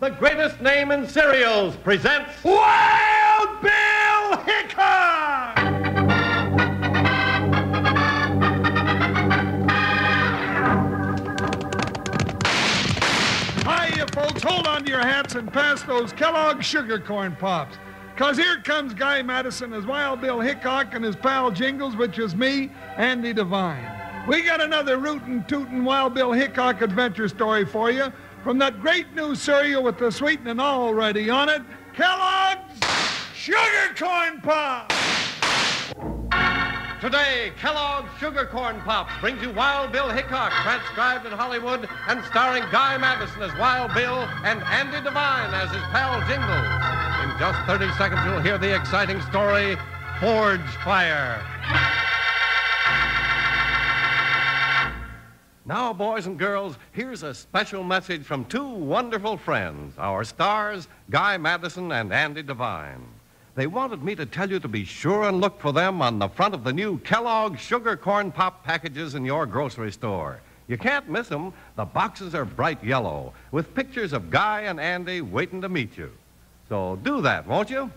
the greatest name in cereals, presents Wild Bill Hickok! Hiya, folks. Hold on to your hats and pass those Kellogg's Sugar Corn Pops. Because here comes Guy Madison as Wild Bill Hickok and his pal Jingles, which is me, Andy Devine. We got another rootin' tootin' Wild Bill Hickok adventure story for you from that great new cereal with the sweetening already on it, Kellogg's Sugar Corn Pops! Today, Kellogg's Sugar Corn Pops brings you Wild Bill Hickok, transcribed in Hollywood and starring Guy Madison as Wild Bill and Andy Devine as his pal Jingles. In just 30 seconds, you'll hear the exciting story, Forge Fire. Now, boys and girls, here's a special message from two wonderful friends, our stars, Guy Madison and Andy Devine. They wanted me to tell you to be sure and look for them on the front of the new Kellogg's Sugar Corn Pop packages in your grocery store. You can't miss them. The boxes are bright yellow with pictures of Guy and Andy waiting to meet you. So do that, won't you?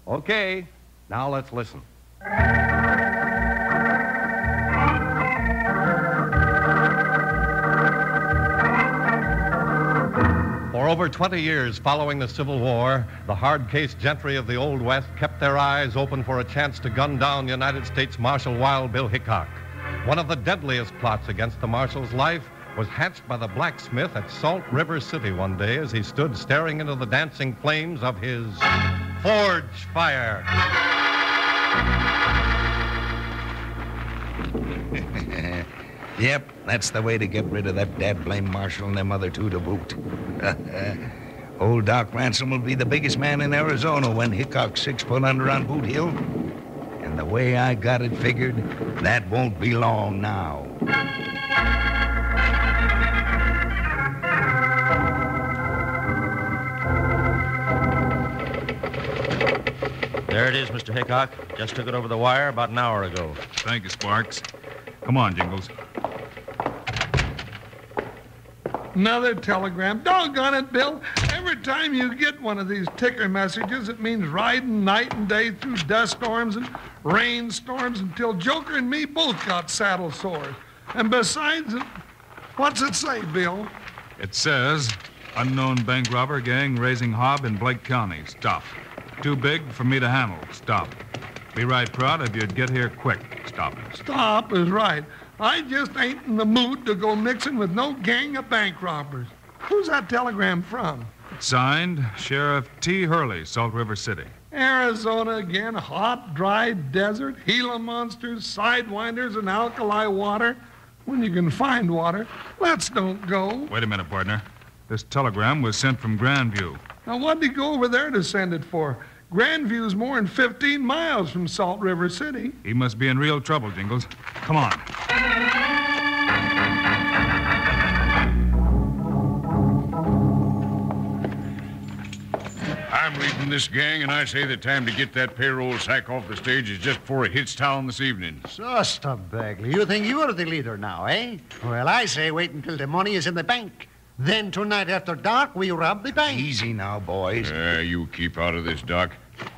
Okay, now let's listen. For over 20 years following the Civil War, the hard-case gentry of the Old West kept their eyes open for a chance to gun down United States Marshal Wild Bill Hickok. One of the deadliest plots against the Marshal's life was hatched by the blacksmith at Salt River City one day as he stood staring into the dancing flames of his forge fire. Yep, that's the way to get rid of that dad-blame Marshal and them other two to boot. Old Doc Ransom will be the biggest man in Arizona when Hickok's 6 foot under on Boot Hill. And the way I got it figured, that won't be long now. There it is, Mr. Hickok. Just took it over the wire about an hour ago. Thank you, Sparks. Come on, Jingles. Another telegram. Doggone it, Bill. Every time you get one of these ticker messages, it means riding night and day through dust storms and rainstorms until Joker and me both got saddle sores. And besides, what's it say, Bill? It says, unknown bank robber gang raising hob in Blake County. Stop. Too big for me to handle. Stop. Be right proud if you'd get here quick. Stop. Stop is right. I just ain't in the mood to go mixing with no gang of bank robbers. Who's that telegram from? Signed, Sheriff T. Hurley, Salt River City. Arizona again. Hot, dry desert, Gila monsters, sidewinders, and alkali water. When you can find water. Let's don't go. Wait a minute, partner. This telegram was sent from Grandview. Now, what'd he go over there to send it for? Grandview's more than 15 miles from Salt River City. He must be in real trouble, Jingles. Come on. I'm leading this gang, and I say the time to get that payroll sack off the stage is just before it hits town this evening. So, Stub Bagley, you think you're the leader now, eh? Well, I say wait until the money is in the bank. Then tonight after dark, we rob the bank. Easy now, boys. You keep out of this, Doc.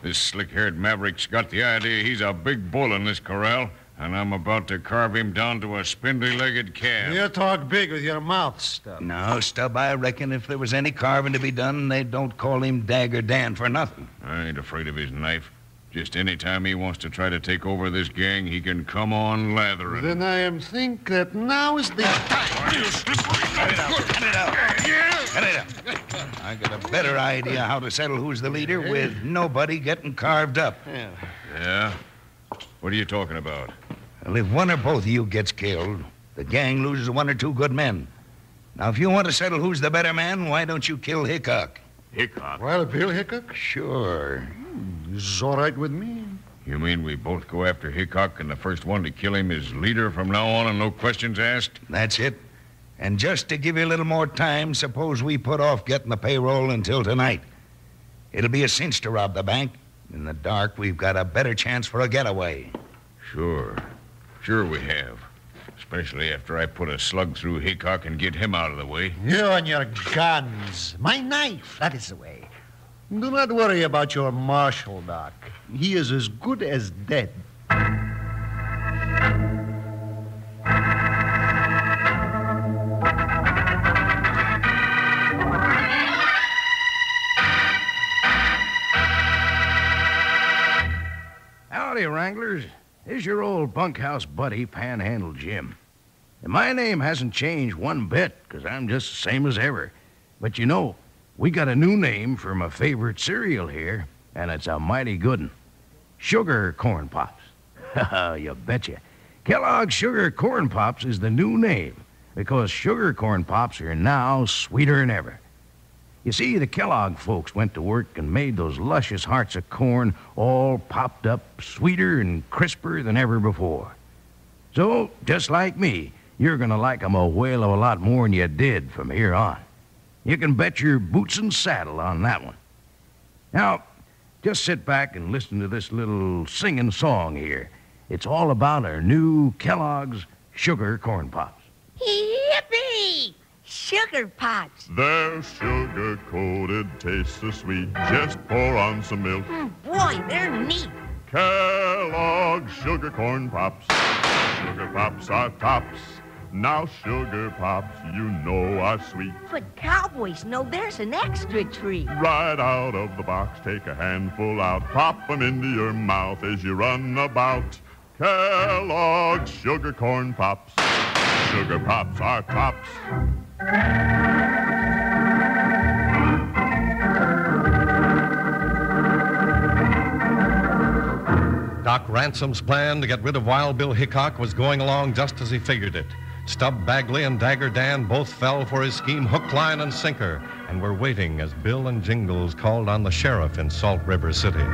This slick-haired maverick's got the idea he's a big bull in this corral, and I'm about to carve him down to a spindly-legged calf. You talk big with your mouth, Stub. No, Stub, I reckon if there was any carving to be done, they don't call him Dagger Dan for nothing. I ain't afraid of his knife. Just any time he wants to try to take over this gang, he can come on lathering. Then I am think that now is the time. Cut it out. Cut it out. I got a better idea how to settle who's the leader with nobody getting carved up. Yeah? What are you talking about? Well, if one or both of you gets killed, the gang loses one or two good men. Now, if you want to settle who's the better man, why don't you kill Hickok? Hickok? Wild Bill Hickok? Sure. This is all right with me. You mean we both go after Hickok and the first one to kill him is leader from now on and no questions asked? That's it. And just to give you a little more time, suppose we put off getting the payroll until tonight. It'll be a cinch to rob the bank. In the dark, we've got a better chance for a getaway. Sure. Sure we have. Especially after I put a slug through Hickok and get him out of the way. You and your guns. My knife, that is the way. Do not worry about your Marshal, Doc. He is as good as dead. Howdy, Wranglers. This is your old bunkhouse buddy, Panhandle Jim. And my name hasn't changed one bit, because I'm just the same as ever. But you know, we got a new name for my favorite cereal here, and it's a mighty good one. Sugar Corn Pops. You betcha. Kellogg's Sugar Corn Pops is the new name, because sugar corn pops are now sweeter than ever. You see, the Kellogg folks went to work and made those luscious hearts of corn all popped up sweeter and crisper than ever before. So, just like me, you're going to like 'em a whale of a lot more than you did from here on. You can bet your boots and saddle on that one. Now, just sit back and listen to this little singing song here. It's all about our new Kellogg's Sugar Corn Pops. Yippee! Sugar Pops. They're sugar-coated, taste so sweet. Just pour on some milk. Boy, they're neat. Kellogg's Sugar Corn Pops. Sugar Pops are tops. Now Sugar Pops, you know, are sweet. But cowboys know there's an extra treat. Right out of the box, take a handful out. Pop 'em into your mouth as you run about. Kellogg's Sugar Corn Pops. Sugar Pops are tops. Doc Ransom's plan to get rid of Wild Bill Hickok was going along just as he figured it. Stub Bagley and Dagger Dan both fell for his scheme hook, line, and sinker, and were waiting as Bill and Jingles called on the sheriff in Salt River City.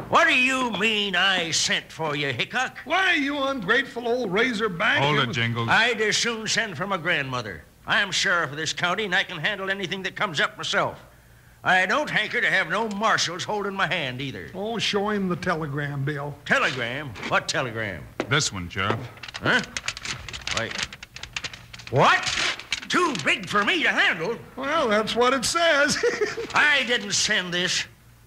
What do you mean I sent for you, Hickok? Why, you ungrateful old razorback. Hold it, Jingles. I'd as soon send for my grandmother. I'm sheriff of this county, and I can handle anything that comes up myself. I don't hanker to have no marshals holding my hand either. Oh, show him the telegram, Bill. Telegram? What telegram? This one, Sheriff. Huh? Wait. What? Too big for me to handle? Well, that's what it says. I didn't send this.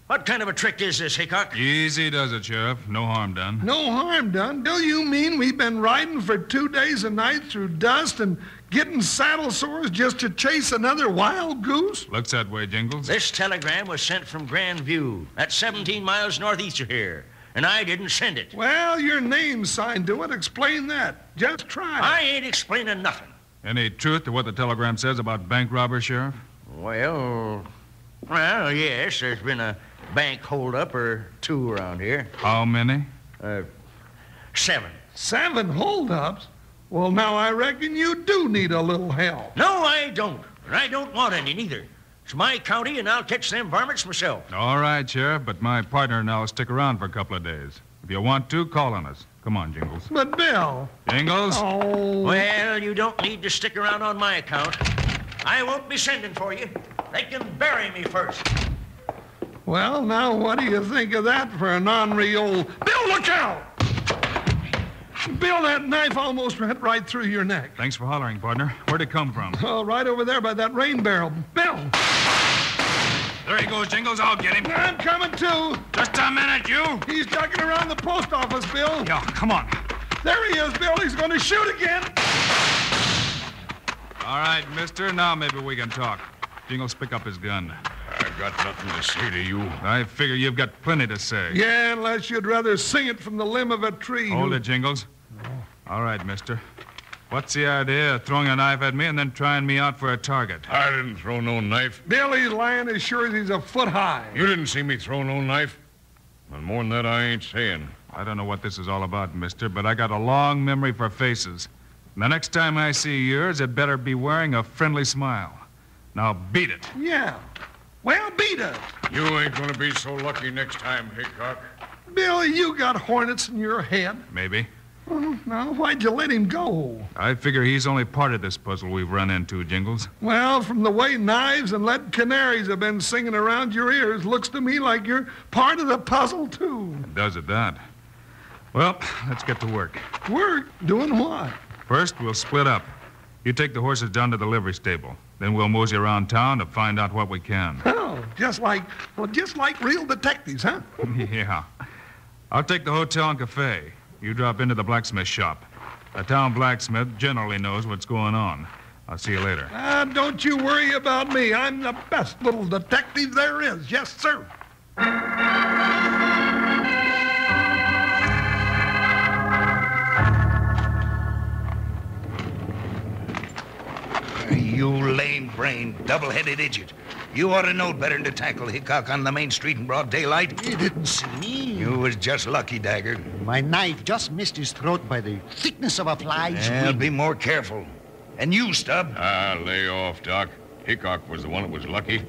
What kind of a trick is this, Hickok? Easy does it, Sheriff. No harm done. No harm done. Do you mean we've been riding for 2 days and nights through dust and getting saddle sores just to chase another wild goose? Looks that way, Jingles. This telegram was sent from Grand View. That's 17 miles northeast of here. And I didn't send it. Well, your name's signed to it. Explain that. Just try it. I ain't explaining nothing. Any truth to what the telegram says about bank robbers, Sheriff? Well, yes, there's been a bank holdup or two around here. How many? 7. 7 holdups? Well, now I reckon you do need a little help. No, I don't. And I don't want any neither. It's my county, and I'll catch them varmints myself. All right, Sheriff, but my partner and I'll stick around for a couple of days. If you want to, call on us. Come on, Jingles. But, Bill. Jingles? Oh. Well, you don't need to stick around on my account. I won't be sending for you. They can bury me first. Well, now, what do you think of that for an ornery old... Bill, look out! Bill, that knife almost went right through your neck. Thanks for hollering, partner. Where'd it come from? Oh, right over there by that rain barrel. Bill! There he goes, Jingles. I'll get him. I'm coming, too. Just a minute, you. He's ducking around the post office, Bill. Yeah, come on. There he is, Bill. He's going to shoot again. All right, mister. Now maybe we can talk. Jingles, pick up his gun. I got nothing to say to you. I figure you've got plenty to say. Yeah, unless you'd rather sing it from the limb of a tree. Hold it, Jingles. All right, mister. What's the idea of throwing a knife at me and then trying me out for a target? I didn't throw no knife. Billy's lying as sure as he's a foot high. You didn't see me throw no knife. And more than that, I ain't saying. I don't know what this is all about, mister, but I got a long memory for faces. The next time I see yours, it better be wearing a friendly smile. Now beat it. Yeah. Well, beat it. You ain't gonna be so lucky next time, Hickok. Billy, you got hornets in your head. Maybe. Well, now, why'd you let him go? I figure he's only part of this puzzle we've run into, Jingles. Well, from the way knives and lead canaries have been singing around your ears, looks to me like you're part of the puzzle, too. Does it that? Well, let's get to work. Work? Doing what? First, we'll split up. You take the horses down to the livery stable. Then we'll mosey around town to find out what we can. Oh, just like real detectives, huh? Yeah. I'll take the hotel and cafe. You drop into the blacksmith shop. The town blacksmith generally knows what's going on. I'll see you later. Don't you worry about me. I'm the best little detective there is. Yes, sir. You lame-brained, double-headed idiot. You ought to know better than to tackle Hickok on the main street in broad daylight. He didn't see me. You was just lucky, Dagger. My knife just missed his throat by the thickness of a fly's wing. Be more careful. And you, Stubb. Lay off, Doc. Hickok was the one that was lucky.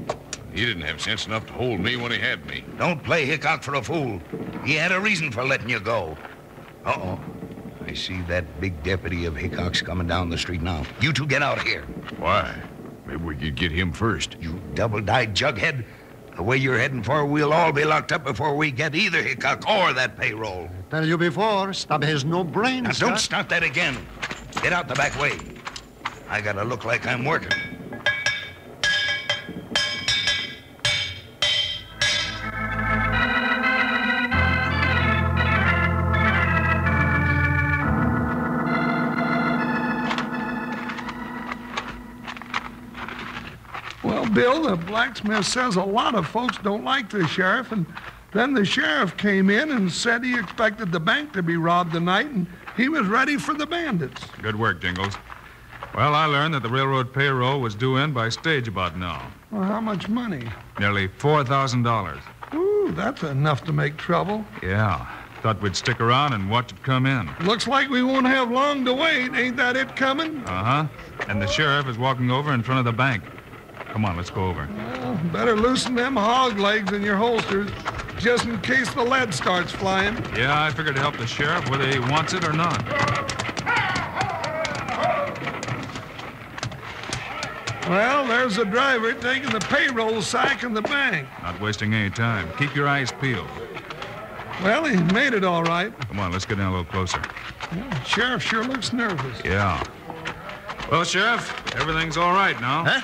He didn't have sense enough to hold me when he had me. Don't play Hickok for a fool. He had a reason for letting you go. Uh-oh. I see that big deputy of Hickok's coming down the street now. You two get out of here. Why? Maybe we could get him first. You double-dyed jughead. The way you're heading for, we'll all be locked up before we get either Hickok or that payroll. I tell you before, Stubb has no brains. Now, don't start that again. Get out the back way. I gotta look like I'm working. Well, Bill, the blacksmith says a lot of folks don't like the sheriff, and then the sheriff came in and said he expected the bank to be robbed tonight, and he was ready for the bandits. Good work, Jingles. Well, I learned that the railroad payroll was due in by stage about now. Well, how much money? Nearly $4,000. Ooh, that's enough to make trouble. Yeah. Thought we'd stick around and watch it come in. Looks like we won't have long to wait. Ain't that it coming? Uh-huh. And the sheriff is walking over in front of the bank. Come on, let's go over. Well, better loosen them hog legs in your holsters, just in case the lead starts flying. Yeah, I figured to help the sheriff whether he wants it or not. Well, there's the driver taking the payroll sack in the bank. Not wasting any time. Keep your eyes peeled. Well, he made it all right. Come on, let's get in a little closer. Yeah, Sheriff sure looks nervous. Yeah. Well, Sheriff, everything's all right now. Huh?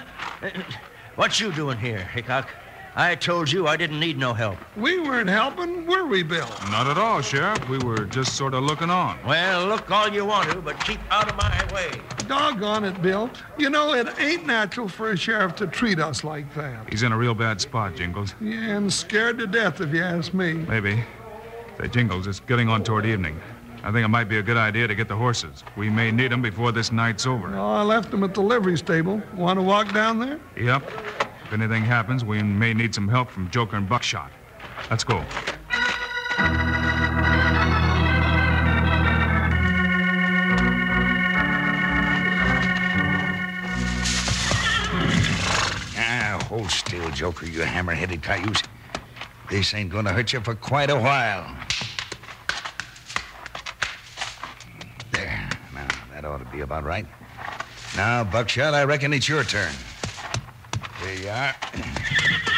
What you doing here, Hickok? I told you I didn't need no help. We weren't helping, were we, Bill? Not at all, Sheriff. We were just sort of looking on. Well, look all you want to, but keep out of my way. Doggone it, Bill. You know, it ain't natural for a sheriff to treat us like that. He's in a real bad spot, Jingles. Yeah, and scared to death, if you ask me. Maybe. Say, Jingles, it's getting on toward evening. I think it might be a good idea to get the horses. We may need them before this night's over. Oh, I left them at the livery stable. Want to walk down there? Yep. If anything happens, we may need some help from Joker and Buckshot. Let's go. Hold still, Joker, you hammer-headed cayuse. This ain't gonna hurt you for quite a while. There. Now, that ought to be about right. Now, Buckshot, I reckon it's your turn. Here you are.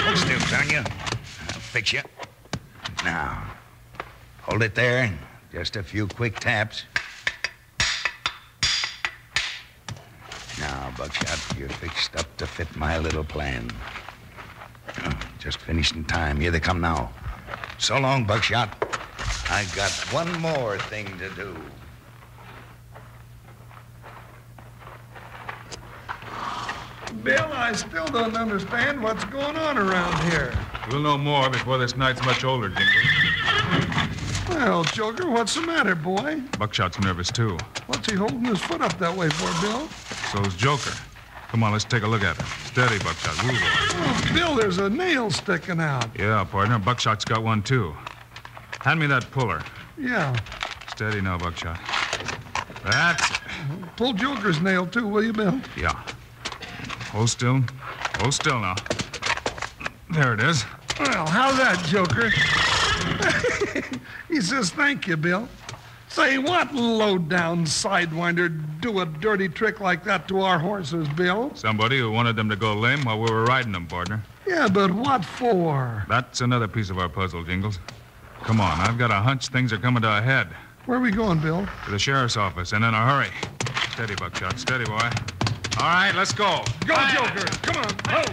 Hold still, darn you. I'll fix you. Now, hold it there. Just a few quick taps. Now, Buckshot, you're fixed up to fit my little plan. Just finished in time. Here they come now. So long, Buckshot. I got one more thing to do. Bill, I still don't understand what's going on around here. We'll know more before this night's much older, Jingles. Well, Joker, what's the matter, boy? Buckshot's nervous, too. What's he holding his foot up that way for, Bill? So's Joker. Come on, let's take a look at it. Steady, Buckshot. Move it. Oh, Bill, there's a nail sticking out. Yeah, partner. Buckshot's got one, too. Hand me that puller. Yeah. Steady now, Buckshot. That's it. Pull Joker's nail, too, will you, Bill? Yeah. Hold still. Hold still now. There it is. Well, how's that, Joker? He says, thank you, Bill. Say, what low-down sidewinder do a dirty trick like that to our horses, Bill? Somebody who wanted them to go lame while we were riding them, partner. Yeah, but what for? That's another piece of our puzzle, Jingles. Come on, I've got a hunch things are coming to a head. Where are we going, Bill? To the sheriff's office, and in a hurry. Steady, Buckshot. Steady, boy. All right, let's go. Go, Joker. Come on. Oh.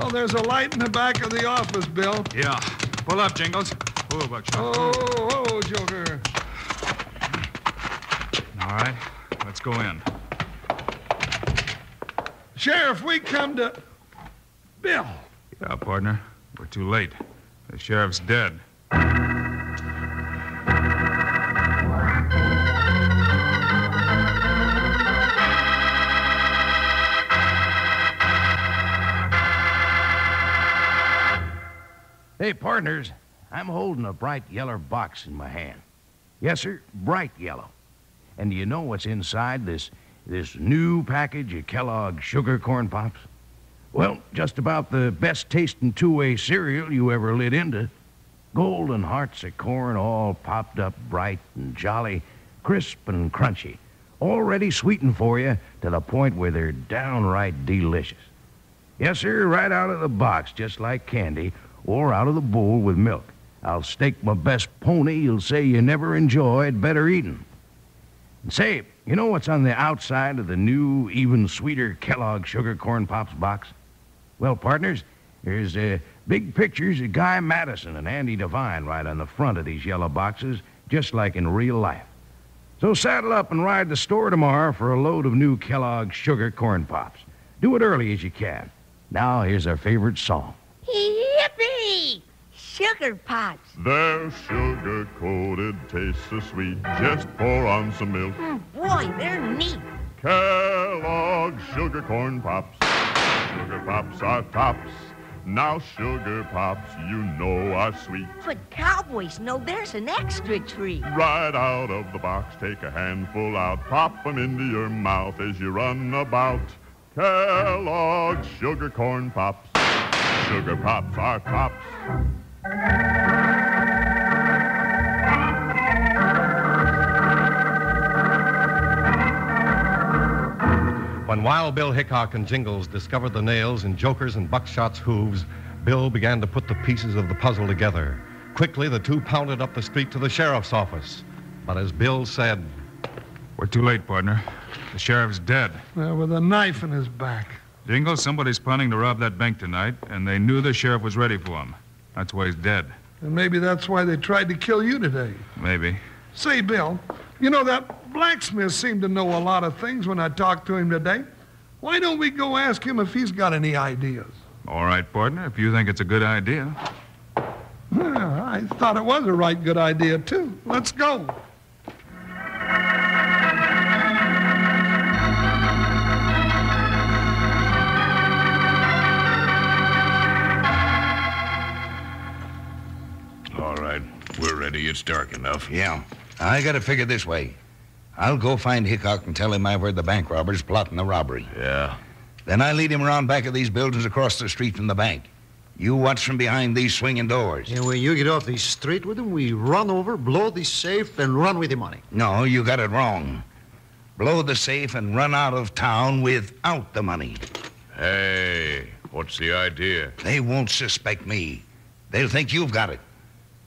Oh, there's a light in the back of the office, Bill. Yeah. Pull up, Jingles. Pull, Buckshot. Oh, Joker. All right, let's go in. Sheriff, we come to... Bill. Yeah, partner. We're too late. The sheriff's dead. Hey, partners, I'm holding a bright yellow box in my hand. Yes, sir, bright yellow. And do you know what's inside this new package of Kellogg's Sugar Corn Pops? Well, just about the best tasting two-way cereal you ever lit into. Golden hearts of corn all popped up bright and jolly, crisp and crunchy, already sweetened for you to the point where they're downright delicious. Yes, sir, right out of the box, just like candy, or out of the bowl with milk. I'll stake my best pony you'll say you never enjoyed better eating. And say, you know what's on the outside of the new, even sweeter Kellogg's Sugar Corn Pops box? Well, partners, there's big pictures of Guy Madison and Andy Devine right on the front of these yellow boxes, just like in real life. So saddle up and ride the store tomorrow for a load of new Kellogg's Sugar Corn Pops. Do it early as you can. Now, here's our favorite song. Yippee! Sugar Pops. They're sugar-coated, taste so sweet. Just pour on some milk. Boy, they're neat. Kellogg's Sugar Corn Pops. Sugar Pops are tops. Now Sugar Pops, you know, are sweet. But cowboys know there's an extra treat. Right out of the box, take a handful out. Pop 'em into your mouth as you run about. Kellogg's Sugar Corn Pops. Sugar Pops are tops. When Wild Bill Hickok and Jingles discovered the nails in Joker's and Buckshot's hooves, Bill began to put the pieces of the puzzle together. Quickly, the two pounded up the street to the sheriff's office. But as Bill said... We're too late, partner. The sheriff's dead. With a knife in his back. Jingles, somebody's planning to rob that bank tonight, and they knew the sheriff was ready for him. That's why he's dead. And maybe that's why they tried to kill you today. Maybe. Say, Bill, you know, that blacksmith seemed to know a lot of things when I talked to him today. Why don't we go ask him if he's got any ideas? All right, partner, if you think it's a good idea. Yeah, I thought it was a right good idea, too. Let's go. All right, we're ready. It's dark enough. Yeah. I got to figure this way. I'll go find Hickok and tell him I've heard the bank robbers plotting the robbery. Yeah. Then I lead him around back of these buildings across the street from the bank. You watch from behind these swinging doors. And when you get off the street with him, we run over, blow the safe, and run with the money. No, you got it wrong. Blow the safe and run out of town without the money. Hey, what's the idea? They won't suspect me. They'll think you've got it.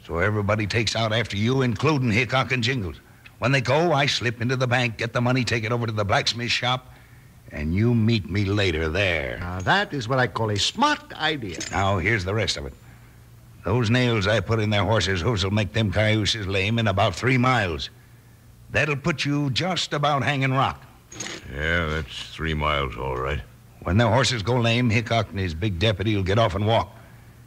So everybody takes out after you, including Hickok and Jingles. When they go, I slip into the bank, get the money, take it over to the blacksmith shop, and you meet me later there. Now, that is what I call a smart idea. Now, here's the rest of it. Those nails I put in their horses' hoofs will make them cayuses lame in about 3 miles. That'll put you just about hanging rock. Yeah, that's 3 miles, all right. When their horses go lame, Hickok and his big deputy will get off and walk.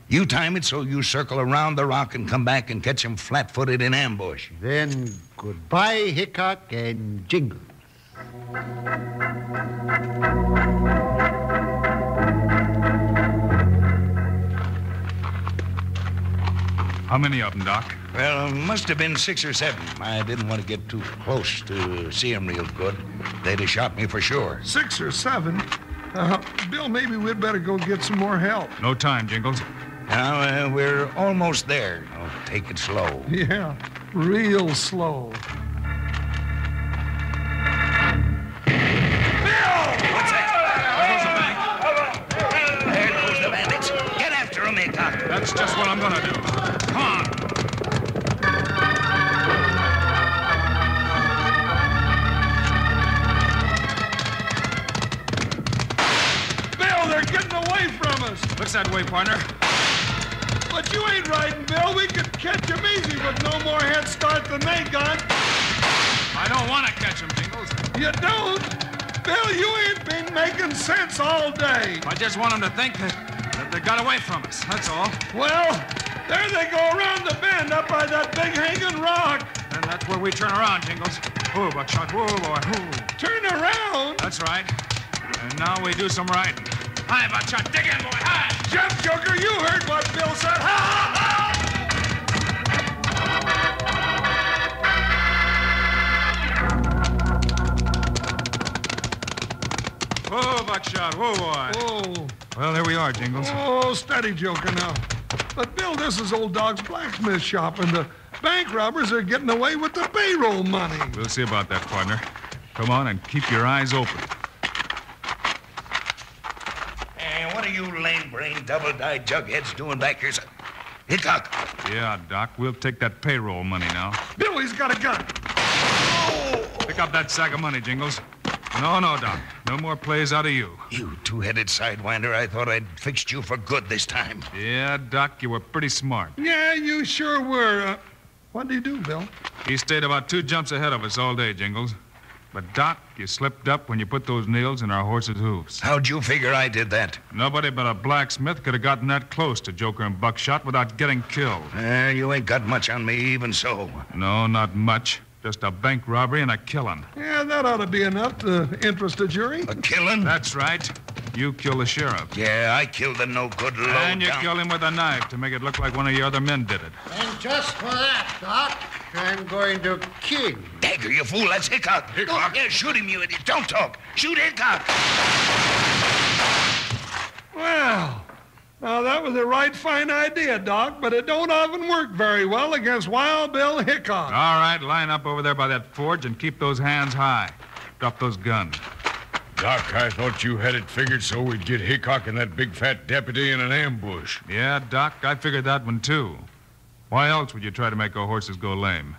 You time it so you circle around the rock and come back and catch them flat-footed in ambush. Then goodbye, Hickok and Jingles. How many of them, Doc? Well, must have been 6 or 7. I didn't want to get too close to see them real good. They'd have shot me for sure. 6 or 7? Bill, maybe we'd better go get some more help. No time, Jingles. Now, we're almost there. Oh, take it slow. Yeah, real slow. There goes the bandits. That's just what I'm gonna do. Come on. Bill, they're getting away from us. Looks that way, partner. But you ain't riding, Bill. We could catch 'em easy with no more head start than they got. I don't want to catch him, Jingles. You don't? Bill, you ain't been making sense all day. I just want him to think that they got away from us. That's all. Well, there they go around the bend up by that big hanging rock. And that's where we turn around, Jingles. Whoa, Buckshot. Whoa, boy. Whoa. Turn around? That's right. And now we do some riding. Hi, Buckshot. Dig in, boy. Hi. Jeff Joker, you heard what Bill said. Ha, ha, ha! Whoa, Buckshot. Whoa, boy. Oh. Well, there we are, Jingles. Oh, steady, Joker, now. But, Bill, this is old dog's blacksmith shop, and the bank robbers are getting away with the payroll money. We'll see about that, partner. Come on and keep your eyes open. And what are you lame-brained, double-dyed jugheads doing back here, son? Hickok. Yeah, Doc, we'll take that payroll money now. Billy's got a gun. Pick up that sack of money, Jingles. No, Doc. No more plays out of you. You two-headed sidewinder, I thought I'd fixed you for good this time. Yeah, Doc, you were pretty smart. Yeah, you sure were. What'd he do, Bill? He stayed about 2 jumps ahead of us all day, Jingles. But, Doc, you slipped up when you put those nails in our horse's hooves. How'd you figure I did that? Nobody but a blacksmith could have gotten that close to Joker and Buckshot without getting killed. You ain't got much on me, even so. No, not much. Just a bank robbery and a killing. Yeah, that ought to be enough to interest a jury. A killing? That's right. You kill the sheriff. Yeah, I killed the no-good low And you down. kill him with a knife to make it look like one of your other men did it. And just for that, Doc, I'm going to kill you. Dagger, you fool, that's Hickok. Hickok? Yeah, shoot him, you idiot. Don't talk. Shoot Hickok. Well, now that was a right fine idea, Doc, but it don't often work very well against Wild Bill Hickok. All right, line up over there by that forge and keep those hands high. Drop those guns. Doc, I thought you had it figured so we'd get Hickok and that big fat deputy in an ambush. Yeah, Doc, I figured that one, too. Why else would you try to make our horses go lame?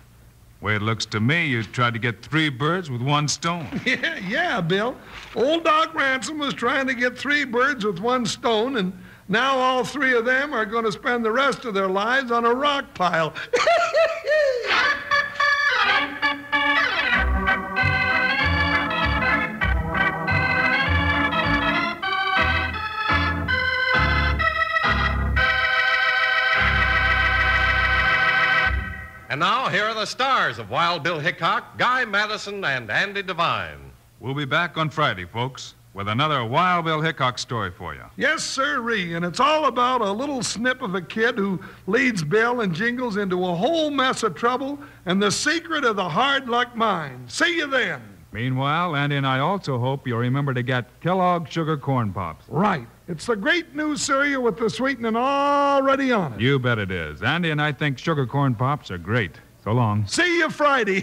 Way it looks to me, you tried to get 3 birds with 1 stone. Yeah, Bill. Old Doc Ransom was trying to get 3 birds with 1 stone, and now all 3 of them are going to spend the rest of their lives on a rock pile. And now, here are the stars of Wild Bill Hickok, Guy Madison, and Andy Devine. We'll be back on Friday, folks, with another Wild Bill Hickok story for you. Yes, sirree, and it's all about a little snip of a kid who leads Bill and Jingles into a whole mess of trouble and the secret of the hard luck mine. See you then. Meanwhile, Andy and I also hope you'll remember to get Kellogg's Sugar Corn Pops. Right. It's the great new cereal with the sweetening already on it. You bet it is. Andy and I think Sugar Corn Pops are great. So long. See you Friday.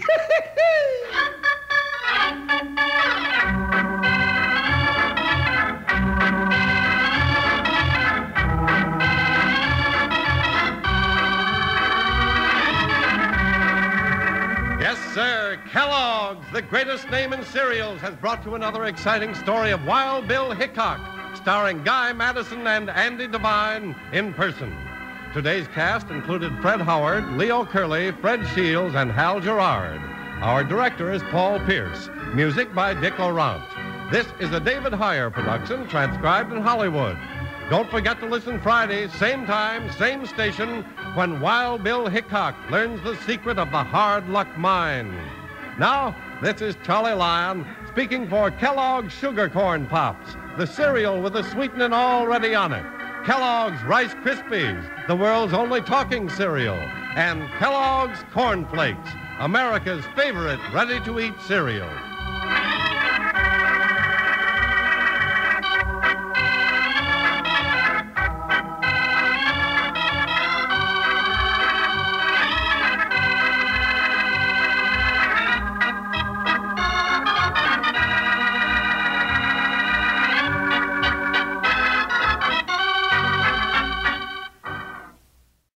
Yes, sir. Kellogg's, the greatest name in cereals, has brought you another exciting story of Wild Bill Hickok, starring Guy Madison and Andy Devine in person. Today's cast included Fred Howard, Leo Curley, Fred Shields, and Hal Gerard. Our director is Paul Pierce. Music by Dick Laurent. This is a David Heyer production, transcribed in Hollywood. Don't forget to listen Friday, same time, same station, when Wild Bill Hickok learns the secret of the hard luck mine. Now, this is Charlie Lyon speaking for Kellogg's Sugar Corn Pops, the cereal with the sweetening already on it. Kellogg's Rice Krispies, the world's only talking cereal. And Kellogg's Corn Flakes, America's favorite ready-to-eat cereal.